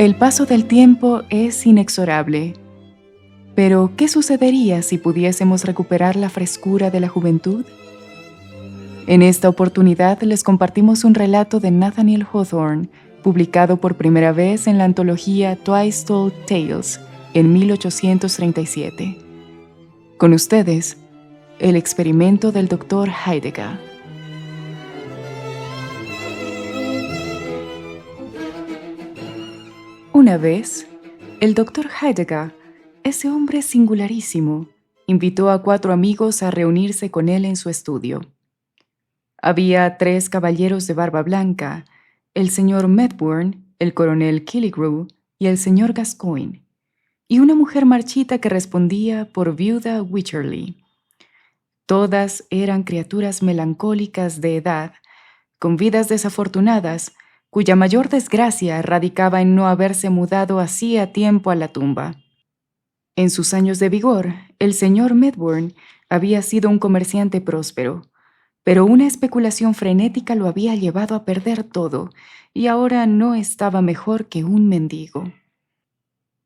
El paso del tiempo es inexorable. Pero, ¿qué sucedería si pudiésemos recuperar la frescura de la juventud? En esta oportunidad les compartimos un relato de Nathaniel Hawthorne, publicado por primera vez en la antología Twice Told Tales en 1837. Con ustedes, el experimento del Dr. Heidegger. Una vez, el Dr. Heidegger, ese hombre singularísimo, invitó a 4 amigos a reunirse con él en su estudio. Había 3 caballeros de barba blanca, el señor Medbourne, el coronel Killigrew y el señor Gascoigne, y una mujer marchita que respondía por viuda Wycherley. Todas eran criaturas melancólicas de edad, con vidas desafortunadas, cuya mayor desgracia radicaba en no haberse mudado hacía tiempo a la tumba. En sus años de vigor, el señor Medbourne había sido un comerciante próspero, pero una especulación frenética lo había llevado a perder todo, y ahora no estaba mejor que un mendigo.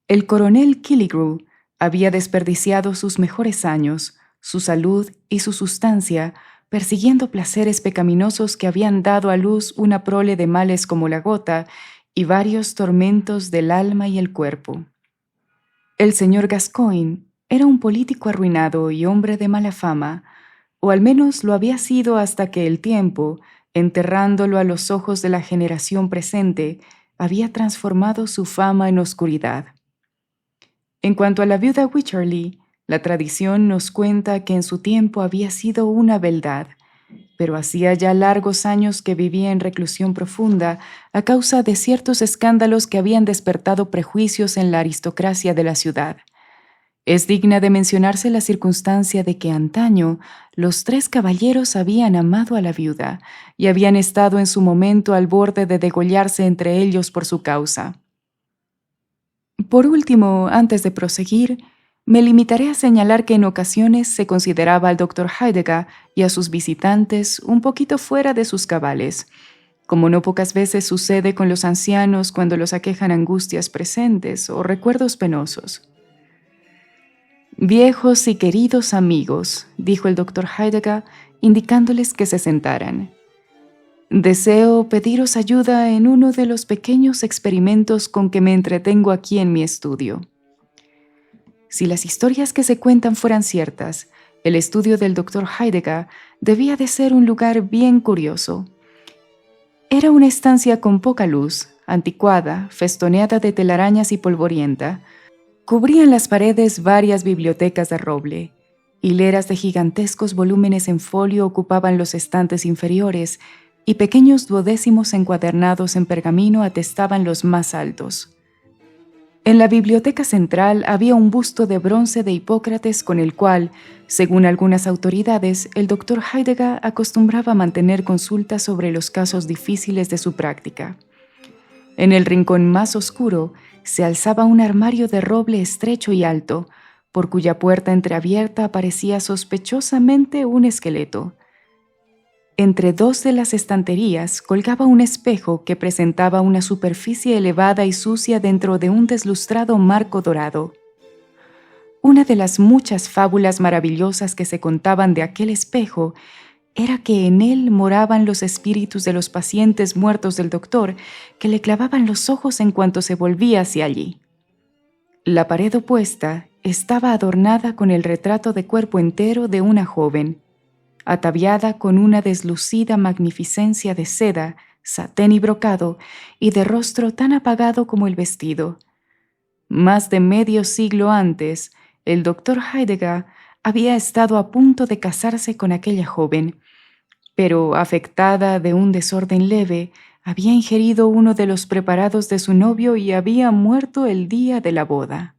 El coronel Killigrew había desperdiciado sus mejores años, su salud y su sustancia, persiguiendo placeres pecaminosos que habían dado a luz una prole de males como la gota y varios tormentos del alma y el cuerpo. El señor Gascoigne era un político arruinado y hombre de mala fama, o al menos lo había sido hasta que el tiempo, enterrándolo a los ojos de la generación presente, había transformado su fama en oscuridad. En cuanto a la viuda Wycherley, la tradición nos cuenta que en su tiempo había sido una beldad, pero hacía ya largos años que vivía en reclusión profunda a causa de ciertos escándalos que habían despertado prejuicios en la aristocracia de la ciudad. Es digna de mencionarse la circunstancia de que antaño los 3 caballeros habían amado a la viuda y habían estado en su momento al borde de degollarse entre ellos por su causa. Por último, antes de proseguir, me limitaré a señalar que en ocasiones se consideraba al Dr. Heidegger y a sus visitantes un poquito fuera de sus cabales, como no pocas veces sucede con los ancianos cuando los aquejan angustias presentes o recuerdos penosos. «Viejos y queridos amigos», dijo el Dr. Heidegger, indicándoles que se sentaran. «Deseo pediros ayuda en uno de los pequeños experimentos con que me entretengo aquí en mi estudio». Si las historias que se cuentan fueran ciertas, el estudio del Dr. Heidegger debía de ser un lugar bien curioso. Era una estancia con poca luz, anticuada, festoneada de telarañas y polvorienta. Cubrían las paredes varias bibliotecas de roble. Hileras de gigantescos volúmenes en folio ocupaban los estantes inferiores y pequeños duodécimos encuadernados en pergamino atestaban los más altos. En la biblioteca central había un busto de bronce de Hipócrates con el cual, según algunas autoridades, el Dr. Heidegger acostumbraba a mantener consultas sobre los casos difíciles de su práctica. En el rincón más oscuro se alzaba un armario de roble estrecho y alto, por cuya puerta entreabierta aparecía sospechosamente un esqueleto. Entre 2 de las estanterías colgaba un espejo que presentaba una superficie elevada y sucia dentro de un deslustrado marco dorado. Una de las muchas fábulas maravillosas que se contaban de aquel espejo era que en él moraban los espíritus de los pacientes muertos del doctor, que le clavaban los ojos en cuanto se volvía hacia allí. La pared opuesta estaba adornada con el retrato de cuerpo entero de una joven, ataviada con una deslucida magnificencia de seda, satén y brocado, y de rostro tan apagado como el vestido. Más de medio siglo antes, el Dr. Heidegger había estado a punto de casarse con aquella joven, pero, afectada de un desorden leve, había ingerido uno de los preparados de su novio y había muerto el día de la boda.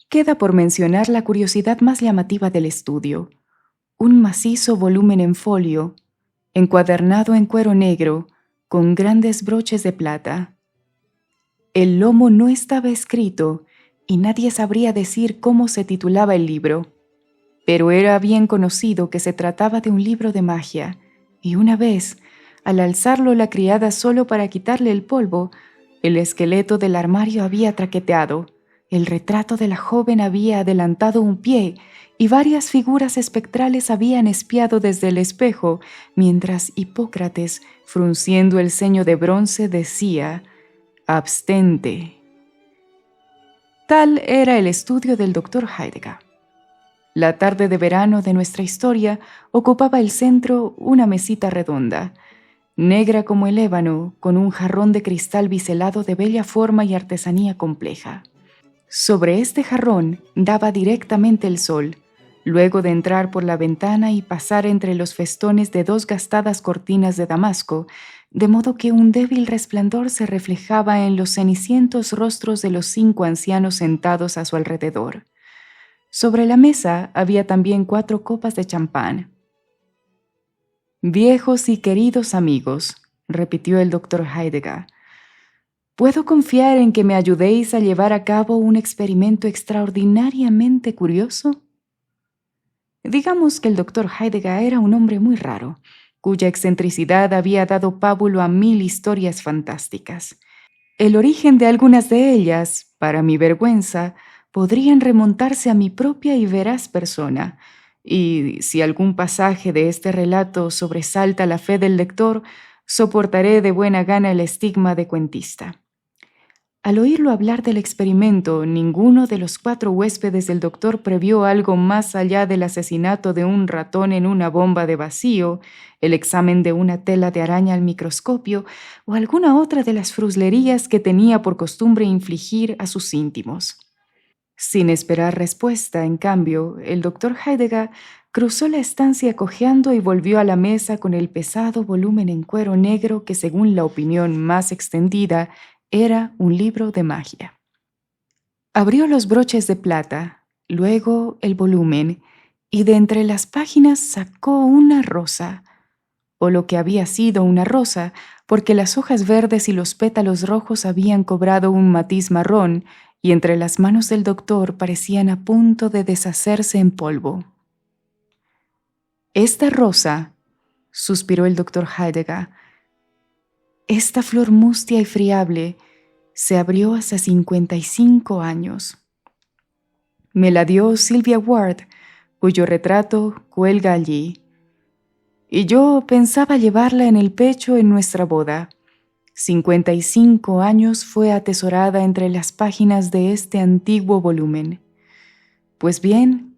Queda por mencionar la curiosidad más llamativa del estudio: un macizo volumen en folio, encuadernado en cuero negro, con grandes broches de plata. El lomo no estaba escrito y nadie sabría decir cómo se titulaba el libro, pero era bien conocido que se trataba de un libro de magia, y una vez, al alzarlo la criada solo para quitarle el polvo, El esqueleto del armario había traqueteado, el retrato de la joven había adelantado un pie y varias figuras espectrales habían espiado desde el espejo, mientras Hipócrates, frunciendo el ceño de bronce, decía: «Abstente». Tal era el estudio del doctor Heidegger. La tarde de verano de nuestra historia ocupaba el centro una mesita redonda, negra como el ébano, con un jarrón de cristal biselado de bella forma y artesanía compleja. Sobre este jarrón daba directamente el sol, luego de entrar por la ventana y pasar entre los festones de 2 gastadas cortinas de damasco, de modo que un débil resplandor se reflejaba en los cenicientos rostros de los 5 ancianos sentados a su alrededor. Sobre la mesa había también 4 copas de champán. «Viejos y queridos amigos», repitió el doctor Heidegger, «¿puedo confiar en que me ayudéis a llevar a cabo un experimento extraordinariamente curioso?» Digamos que el doctor Heidegger era un hombre muy raro, cuya excentricidad había dado pábulo a 1000 historias fantásticas. El origen de algunas de ellas, para mi vergüenza, podrían remontarse a mi propia y veraz persona, y si algún pasaje de este relato sobresalta la fe del lector, soportaré de buena gana el estigma de cuentista. Al oírlo hablar del experimento, ninguno de los 4 huéspedes del doctor previó algo más allá del asesinato de un ratón en una bomba de vacío, el examen de una tela de araña al microscopio o alguna otra de las fruslerías que tenía por costumbre infligir a sus íntimos. Sin esperar respuesta, en cambio, el doctor Heidegger cruzó la estancia cojeando y volvió a la mesa con el pesado volumen en cuero negro que, según la opinión más extendida, era un libro de magia. Abrió los broches de plata, luego el volumen, y de entre las páginas sacó una rosa, o lo que había sido una rosa, porque las hojas verdes y los pétalos rojos habían cobrado un matiz marrón, y entre las manos del doctor parecían a punto de deshacerse en polvo. «Esta rosa», suspiró el doctor Heidegger, «esta flor mustia y friable, se abrió hace 55 años. Me la dio Sylvia Ward, cuyo retrato cuelga allí. Y yo pensaba llevarla en el pecho en nuestra boda. 55 años fue atesorada entre las páginas de este antiguo volumen. Pues bien,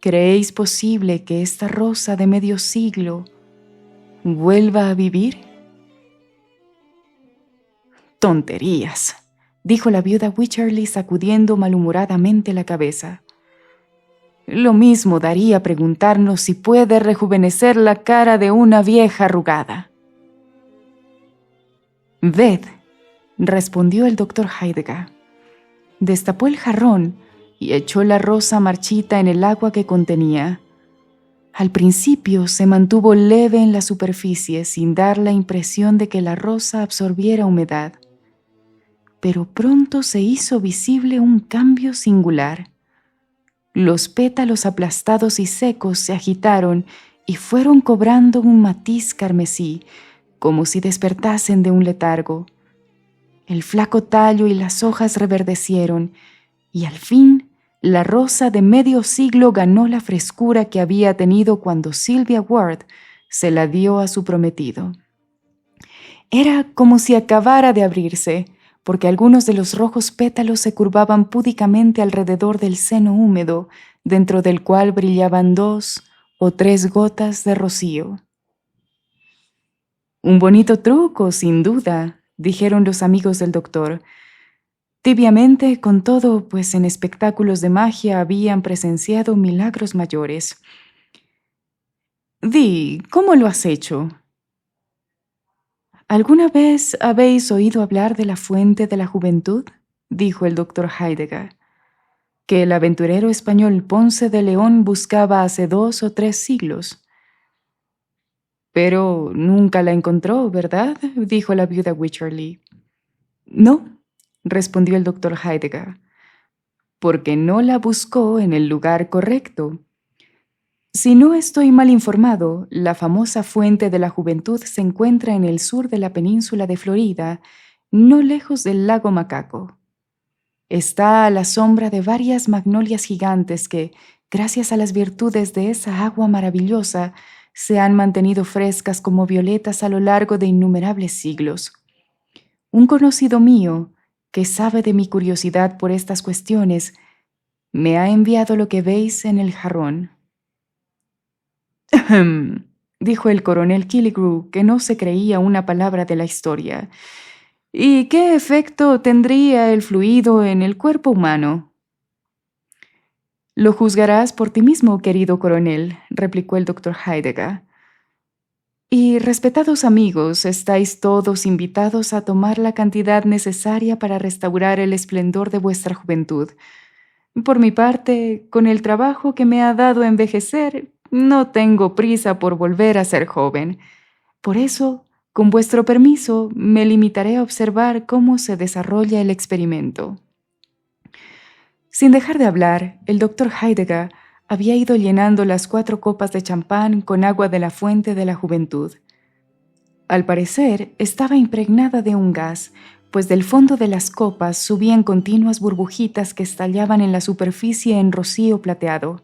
¿creéis posible que esta rosa de medio siglo vuelva a vivir?» «Tonterías», dijo la viuda Wycherley sacudiendo malhumoradamente la cabeza. «Lo mismo daría preguntarnos si puede rejuvenecer la cara de una vieja arrugada». «Ved», respondió el doctor Heidegger. Destapó el jarrón y echó la rosa marchita en el agua que contenía. Al principio se mantuvo leve en la superficie sin dar la impresión de que la rosa absorbiera humedad. Pero pronto se hizo visible un cambio singular. Los pétalos aplastados y secos se agitaron y fueron cobrando un matiz carmesí, como si despertasen de un letargo. El flaco tallo y las hojas reverdecieron, y al fin la rosa de medio siglo ganó la frescura que había tenido cuando Sylvia Ward se la dio a su prometido. Era como si acabara de abrirse, porque algunos de los rojos pétalos se curvaban púdicamente alrededor del seno húmedo, dentro del cual brillaban 2 o 3 gotas de rocío. «Un bonito truco, sin duda», dijeron los amigos del doctor. Tibiamente, con todo, pues en espectáculos de magia habían presenciado milagros mayores. «Di, ¿cómo lo has hecho?» «¿Alguna vez habéis oído hablar de la fuente de la juventud?», dijo el doctor Heidegger, «que el aventurero español Ponce de León buscaba hace 2 o 3 siglos». «Pero nunca la encontró, ¿verdad?», dijo la viuda Wycherley. «No», respondió el doctor Heidegger, «porque no la buscó en el lugar correcto. Si no estoy mal informado, la famosa fuente de la juventud se encuentra en el sur de la península de Florida, no lejos del lago Macaco. Está a la sombra de varias magnolias gigantes que, gracias a las virtudes de esa agua maravillosa, se han mantenido frescas como violetas a lo largo de innumerables siglos. Un conocido mío, que sabe de mi curiosidad por estas cuestiones, me ha enviado lo que veis en el jarrón. «Ahem», dijo el coronel Killigrew, que no se creía una palabra de la historia. «¿Y qué efecto tendría el fluido en el cuerpo humano?» «Lo juzgarás por ti mismo, querido coronel», replicó el doctor Heidegger. «Y, respetados amigos, estáis todos invitados a tomar la cantidad necesaria para restaurar el esplendor de vuestra juventud. Por mi parte, con el trabajo que me ha dado envejecer, no tengo prisa por volver a ser joven. Por eso, con vuestro permiso, me limitaré a observar cómo se desarrolla el experimento». Sin dejar de hablar, el doctor Heidegger había ido llenando las 4 copas de champán con agua de la fuente de la juventud. Al parecer, estaba impregnada de un gas, pues del fondo de las copas subían continuas burbujitas que estallaban en la superficie en rocío plateado.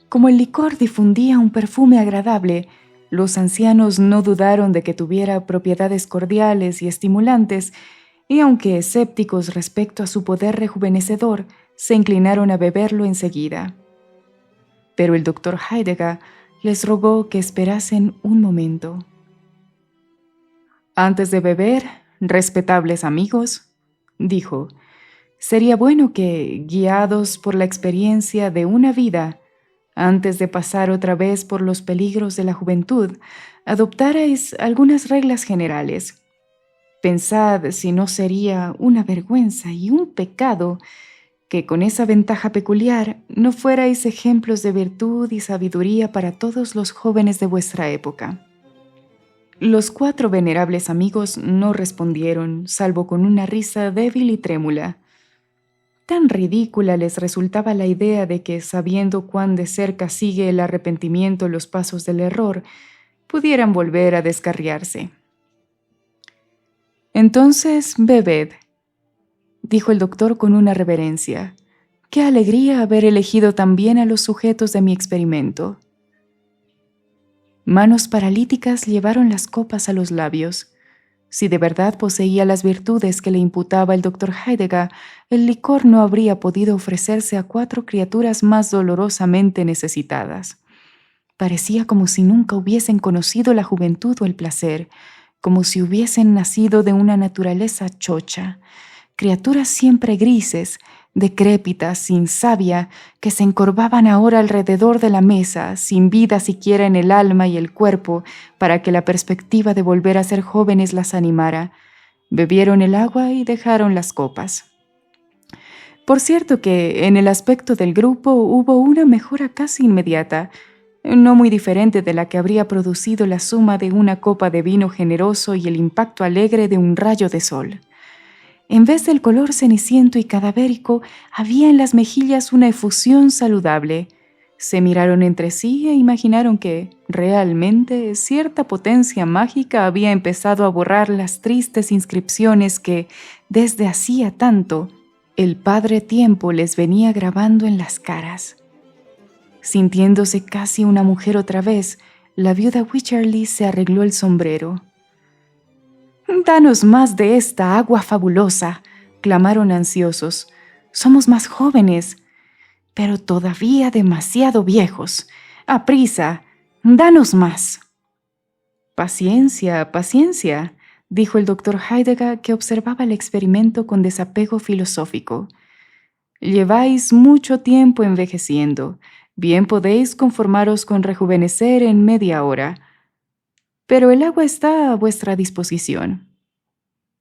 Como el licor difundía un perfume agradable, los ancianos no dudaron de que tuviera propiedades cordiales y estimulantes, y aunque escépticos respecto a su poder rejuvenecedor, se inclinaron a beberlo enseguida. Pero el doctor Heidegger les rogó que esperasen un momento. «Antes de beber, respetables amigos», dijo, «sería bueno que, guiados por la experiencia de una vida, antes de pasar otra vez por los peligros de la juventud, adoptarais algunas reglas generales. Pensad si no sería una vergüenza y un pecado que con esa ventaja peculiar no fuerais ejemplos de virtud y sabiduría para todos los jóvenes de vuestra época». Los 4 venerables amigos no respondieron, salvo con una risa débil y trémula. Tan ridícula les resultaba la idea de que, sabiendo cuán de cerca sigue el arrepentimiento los pasos del error, pudieran volver a descarriarse. «Entonces, bebed», dijo el doctor con una reverencia. «Qué alegría haber elegido tan bien a los sujetos de mi experimento». Manos paralíticas llevaron las copas a los labios. Si de verdad poseía las virtudes que le imputaba el doctor Heidegger, el licor no habría podido ofrecerse a 4 criaturas más dolorosamente necesitadas. Parecía como si nunca hubiesen conocido la juventud o el placer, como si hubiesen nacido de una naturaleza chocha, criaturas siempre grises, decrépitas, sin savia, que se encorvaban ahora alrededor de la mesa, sin vida siquiera en el alma y el cuerpo, para que la perspectiva de volver a ser jóvenes las animara. Bebieron el agua y dejaron las copas. Por cierto que en el aspecto del grupo hubo una mejora casi inmediata, no muy diferente de la que habría producido la suma de una copa de vino generoso y el impacto alegre de un rayo de sol. En vez del color ceniciento y cadavérico, había en las mejillas una efusión saludable. Se miraron entre sí e imaginaron que, realmente, cierta potencia mágica había empezado a borrar las tristes inscripciones que, desde hacía tanto, el Padre Tiempo les venía grabando en las caras. Sintiéndose casi una mujer otra vez, la viuda Wycherley se arregló el sombrero. «Danos más de esta agua fabulosa», clamaron ansiosos. «Somos más jóvenes, pero todavía demasiado viejos. ¡Aprisa! ¡Danos más!». «Paciencia, paciencia», dijo el doctor Heidegger, que observaba el experimento con desapego filosófico. «Lleváis mucho tiempo envejeciendo. Bien podéis conformaros con rejuvenecer en media hora. Pero el agua está a vuestra disposición».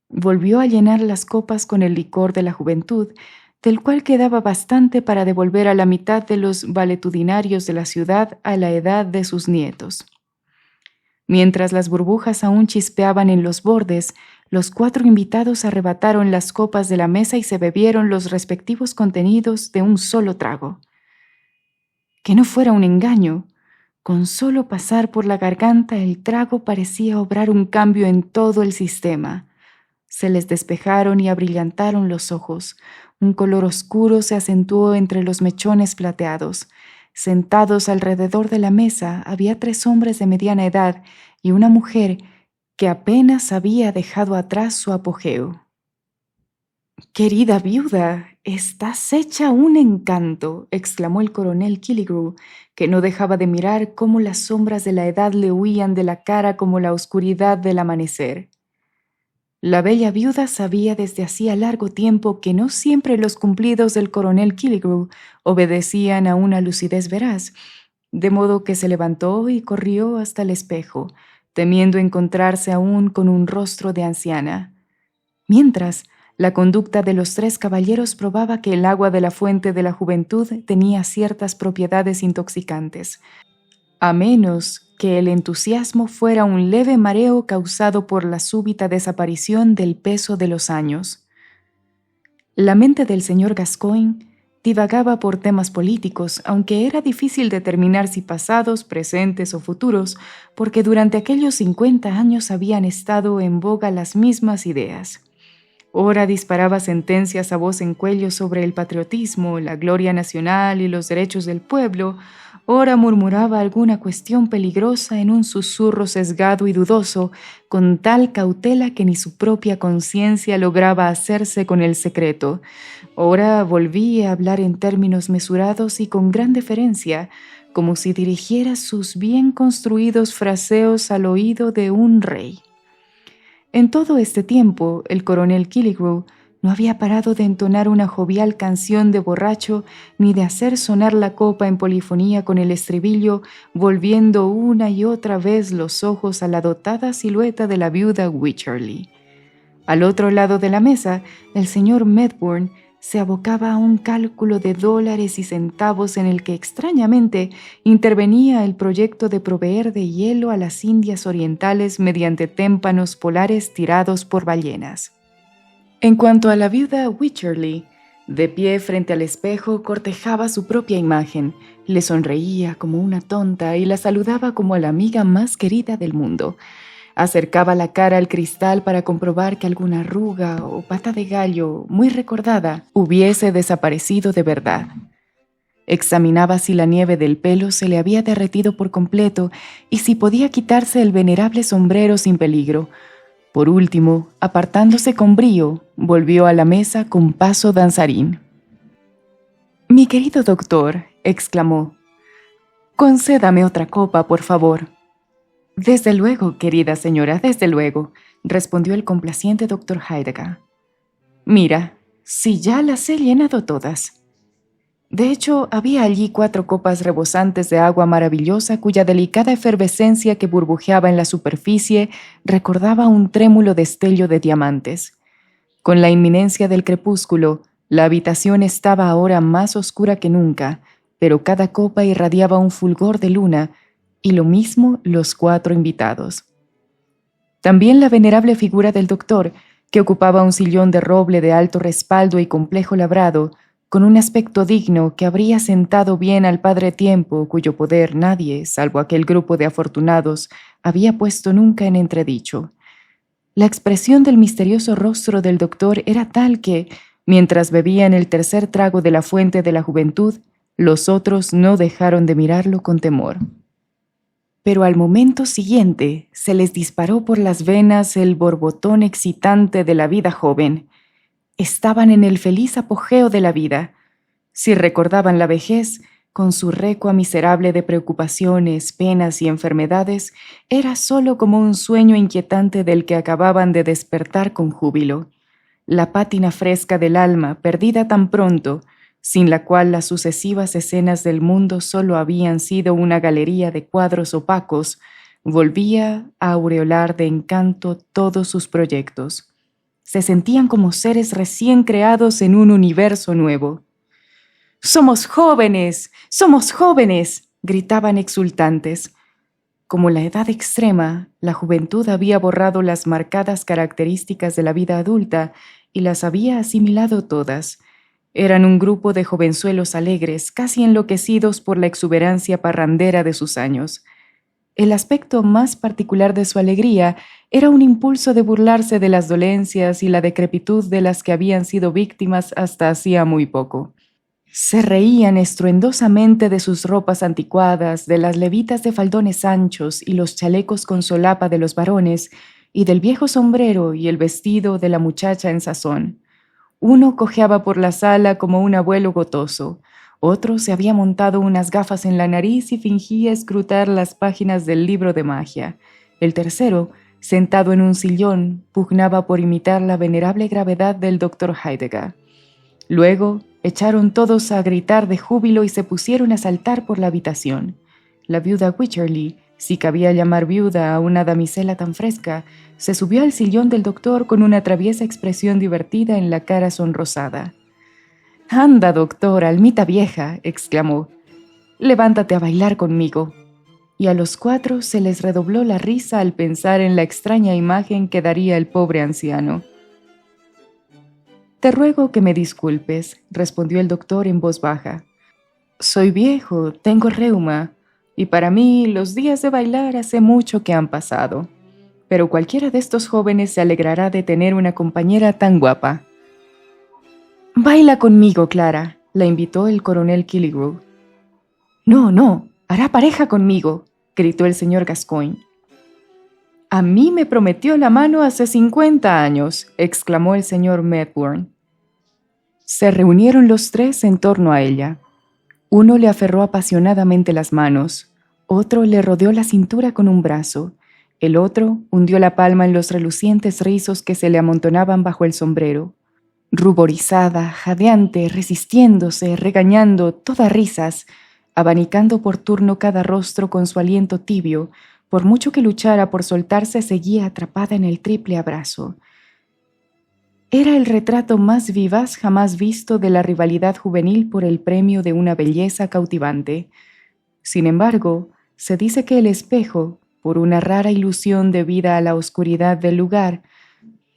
Volvió a llenar las copas con el licor de la juventud, del cual quedaba bastante para devolver a la mitad de los valetudinarios de la ciudad a la edad de sus nietos. Mientras las burbujas aún chispeaban en los bordes, los 4 invitados arrebataron las copas de la mesa y se bebieron los respectivos contenidos de un solo trago. Que no fuera un engaño, con solo pasar por la garganta el trago parecía obrar un cambio en todo el sistema. Se les despejaron y abrillantaron los ojos. Un color oscuro se acentuó entre los mechones plateados. Sentados alrededor de la mesa había 3 hombres de mediana edad y una mujer que apenas había dejado atrás su apogeo. «Querida viuda, estás hecha un encanto», exclamó el coronel Killigrew, que no dejaba de mirar cómo las sombras de la edad le huían de la cara como la oscuridad del amanecer. La bella viuda sabía desde hacía largo tiempo que no siempre los cumplidos del coronel Killigrew obedecían a una lucidez veraz, de modo que se levantó y corrió hasta el espejo, temiendo encontrarse aún con un rostro de anciana. Mientras, la conducta de los 3 caballeros probaba que el agua de la fuente de la juventud tenía ciertas propiedades intoxicantes, a menos que el entusiasmo fuera un leve mareo causado por la súbita desaparición del peso de los años. La mente del señor Gascoigne divagaba por temas políticos, aunque era difícil determinar si pasados, presentes o futuros, porque durante aquellos 50 años habían estado en boga las mismas ideas. Ora disparaba sentencias a voz en cuello sobre el patriotismo, la gloria nacional y los derechos del pueblo, ora murmuraba alguna cuestión peligrosa en un susurro sesgado y dudoso, con tal cautela que ni su propia conciencia lograba hacerse con el secreto. Ora volvía a hablar en términos mesurados y con gran deferencia, como si dirigiera sus bien construidos fraseos al oído de un rey. En todo este tiempo, el coronel Killigrew no había parado de entonar una jovial canción de borracho ni de hacer sonar la copa en polifonía con el estribillo, volviendo una y otra vez los ojos a la dotada silueta de la viuda Wycherley. Al otro lado de la mesa, el señor Medbourne se abocaba a un cálculo de dólares y centavos en el que extrañamente intervenía el proyecto de proveer de hielo a las Indias Orientales mediante témpanos polares tirados por ballenas. En cuanto a la viuda Wycherley, de pie frente al espejo cortejaba su propia imagen, le sonreía como una tonta y la saludaba como a la amiga más querida del mundo. Acercaba la cara al cristal para comprobar que alguna arruga o pata de gallo, muy recordada, hubiese desaparecido de verdad. Examinaba si la nieve del pelo se le había derretido por completo y si podía quitarse el venerable sombrero sin peligro. Por último, apartándose con brío, volvió a la mesa con paso danzarín. «Mi querido doctor», exclamó, «concédame otra copa, por favor». «Desde luego, querida señora, desde luego», respondió el complaciente doctor Heidegger. «Mira, si ya las he llenado todas». De hecho, había allí 4 copas rebosantes de agua maravillosa cuya delicada efervescencia que burbujeaba en la superficie recordaba un trémulo destello de diamantes. Con la inminencia del crepúsculo, la habitación estaba ahora más oscura que nunca, pero cada copa irradiaba un fulgor de luna, y lo mismo los 4 invitados. También la venerable figura del doctor, que ocupaba un sillón de roble de alto respaldo y complejo labrado, con un aspecto digno que habría sentado bien al padre tiempo, cuyo poder nadie, salvo aquel grupo de afortunados, había puesto nunca en entredicho. La expresión del misterioso rostro del doctor era tal que, mientras bebían el tercer trago de la fuente de la juventud, los otros no dejaron de mirarlo con temor. Pero al momento siguiente se les disparó por las venas el borbotón excitante de la vida joven. Estaban en el feliz apogeo de la vida. Si recordaban la vejez, con su recua miserable de preocupaciones, penas y enfermedades, era sólo como un sueño inquietante del que acababan de despertar con júbilo. La pátina fresca del alma, perdida tan pronto, sin la cual las sucesivas escenas del mundo solo habían sido una galería de cuadros opacos, volvía a aureolar de encanto todos sus proyectos. Se sentían como seres recién creados en un universo nuevo. «¡Somos jóvenes! ¡Somos jóvenes!», gritaban exultantes. Como la edad extrema, la juventud había borrado las marcadas características de la vida adulta y las había asimilado todas. Eran un grupo de jovenzuelos alegres, casi enloquecidos por la exuberancia parrandera de sus años. El aspecto más particular de su alegría era un impulso de burlarse de las dolencias y la decrepitud de las que habían sido víctimas hasta hacía muy poco. Se reían estruendosamente de sus ropas anticuadas, de las levitas de faldones anchos y los chalecos con solapa de los varones, y del viejo sombrero y el vestido de la muchacha en sazón. Uno cojeaba por la sala como un abuelo gotoso. Otro se había montado unas gafas en la nariz y fingía escrutar las páginas del libro de magia. El tercero, sentado en un sillón, pugnaba por imitar la venerable gravedad del doctor Heidegger. Luego, echaron todos a gritar de júbilo y se pusieron a saltar por la habitación. La viuda Wycherley, si cabía llamar viuda a una damisela tan fresca, se subió al sillón del doctor con una traviesa expresión divertida en la cara sonrosada. «Anda, doctor, almita vieja», exclamó. «Levántate a bailar conmigo». Y a los cuatro se les redobló la risa al pensar en la extraña imagen que daría el pobre anciano. «Te ruego que me disculpes», respondió el doctor en voz baja. «Soy viejo, tengo reuma, y para mí los días de bailar hace mucho que han pasado. Pero cualquiera de estos jóvenes se alegrará de tener una compañera tan guapa». «Baila conmigo, Clara», la invitó el coronel Killigrew. «No, no, hará pareja conmigo», gritó el señor Gascoigne. «A mí me prometió la mano hace 50 años», exclamó el señor Medbourne. Se reunieron los tres en torno a ella. Uno le aferró apasionadamente las manos, otro le rodeó la cintura con un brazo, el otro hundió la palma en los relucientes rizos que se le amontonaban bajo el sombrero. Ruborizada, jadeante, resistiéndose, regañando, todas risas, abanicando por turno cada rostro con su aliento tibio, por mucho que luchara por soltarse, seguía atrapada en el triple abrazo. Era el retrato más vivaz jamás visto de la rivalidad juvenil por el premio de una belleza cautivante. Sin embargo, se dice que el espejo, por una rara ilusión debida a la oscuridad del lugar,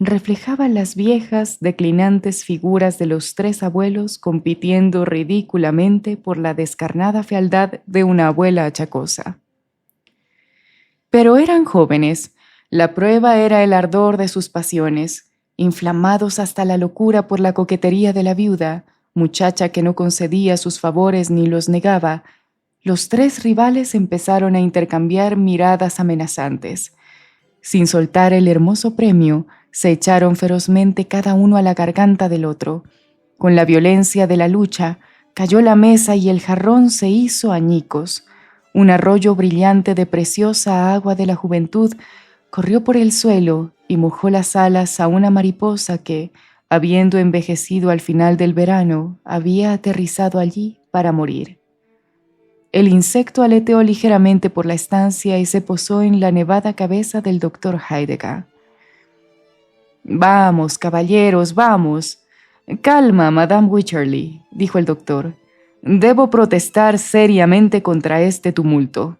reflejaba las viejas, declinantes figuras de los tres abuelos compitiendo ridículamente por la descarnada fealdad de una abuela achacosa. Pero eran jóvenes. La prueba era el ardor de sus pasiones, inflamados hasta la locura por la coquetería de la viuda, muchacha que no concedía sus favores ni los negaba. Los tres rivales empezaron a intercambiar miradas amenazantes. Sin soltar el hermoso premio, se echaron ferozmente cada uno a la garganta del otro. Con la violencia de la lucha, cayó la mesa y el jarrón se hizo añicos. Un arroyo brillante de preciosa agua de la juventud corrió por el suelo y mojó las alas a una mariposa que, habiendo envejecido al final del verano, había aterrizado allí para morir. El insecto aleteó ligeramente por la estancia y se posó en la nevada cabeza del doctor Heidegger. «Vamos, caballeros, vamos. Calma, Madame Wycherley», dijo el doctor. «Debo protestar seriamente contra este tumulto».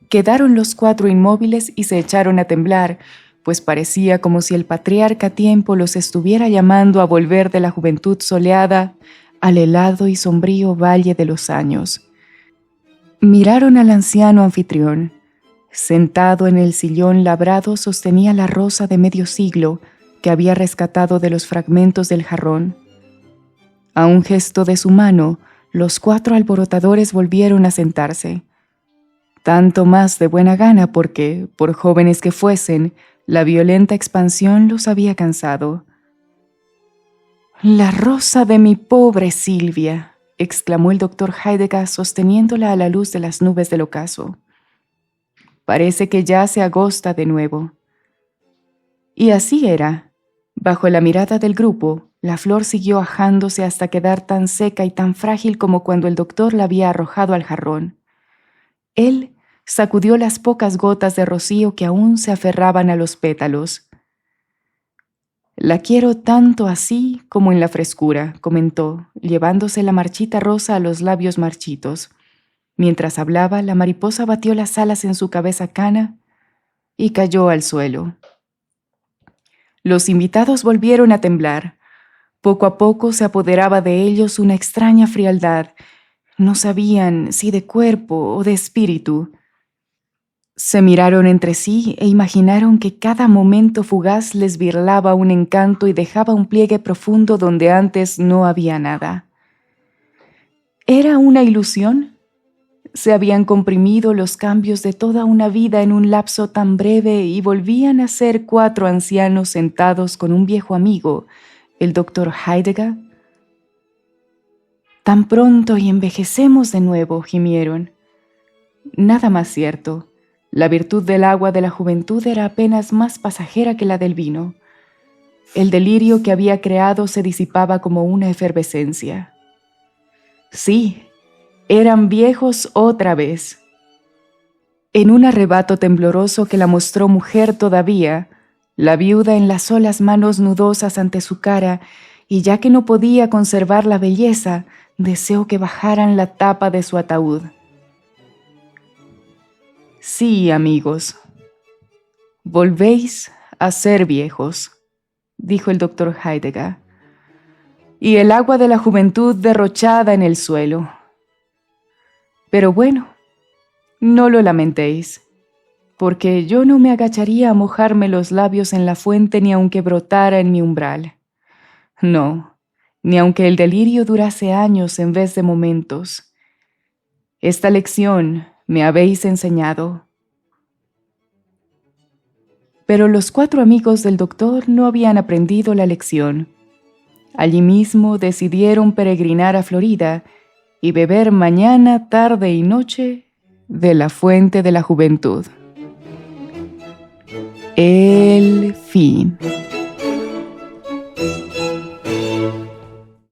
Quedaron los cuatro inmóviles y se echaron a temblar, pues parecía como si el patriarca tiempo los estuviera llamando a volver de la juventud soleada al helado y sombrío valle de los años. Miraron al anciano anfitrión. Sentado en el sillón labrado sostenía la rosa de medio siglo que había rescatado de los fragmentos del jarrón. A un gesto de su mano, los cuatro alborotadores volvieron a sentarse. Tanto más de buena gana porque, por jóvenes que fuesen, la violenta expansión los había cansado. «La rosa de mi pobre Silvia», exclamó el doctor Heidegger sosteniéndola a la luz de las nubes del ocaso. «Parece que ya se agosta de nuevo». Y así era. Bajo la mirada del grupo, la flor siguió ajándose hasta quedar tan seca y tan frágil como cuando el doctor la había arrojado al jarrón. Él sacudió las pocas gotas de rocío que aún se aferraban a los pétalos. «La quiero tanto así como en la frescura», comentó, llevándose la marchita rosa a los labios marchitos. Mientras hablaba, la mariposa batió las alas en su cabeza cana y cayó al suelo. Los invitados volvieron a temblar. Poco a poco se apoderaba de ellos una extraña frialdad. No sabían si de cuerpo o de espíritu. Se miraron entre sí e imaginaron que cada momento fugaz les birlaba un encanto y dejaba un pliegue profundo donde antes no había nada. ¿Era una ilusión? Se habían comprimido los cambios de toda una vida en un lapso tan breve y volvían a ser 4 ancianos sentados con un viejo amigo, el doctor Heidegger. Tan pronto y envejecemos de nuevo, gimieron. Nada más cierto. La virtud del agua de la juventud era apenas más pasajera que la del vino. El delirio que había creado se disipaba como una efervescencia. Sí, eran viejos otra vez. En un arrebato tembloroso que la mostró mujer todavía, la viuda enlazó las manos nudosas ante su cara y ya que no podía conservar la belleza, deseó que bajaran la tapa de su ataúd. Sí, amigos, volvéis a ser viejos, dijo el doctor Heidegger, y el agua de la juventud derrochada en el suelo. Pero bueno, no lo lamentéis, porque yo no me agacharía a mojarme los labios en la fuente ni aunque brotara en mi umbral. No, ni aunque el delirio durase años en vez de momentos. Esta lección me habéis enseñado. Pero los 4 amigos del doctor no habían aprendido la lección. Allí mismo decidieron peregrinar a Florida y beber mañana, tarde y noche de la fuente de la juventud. El fin.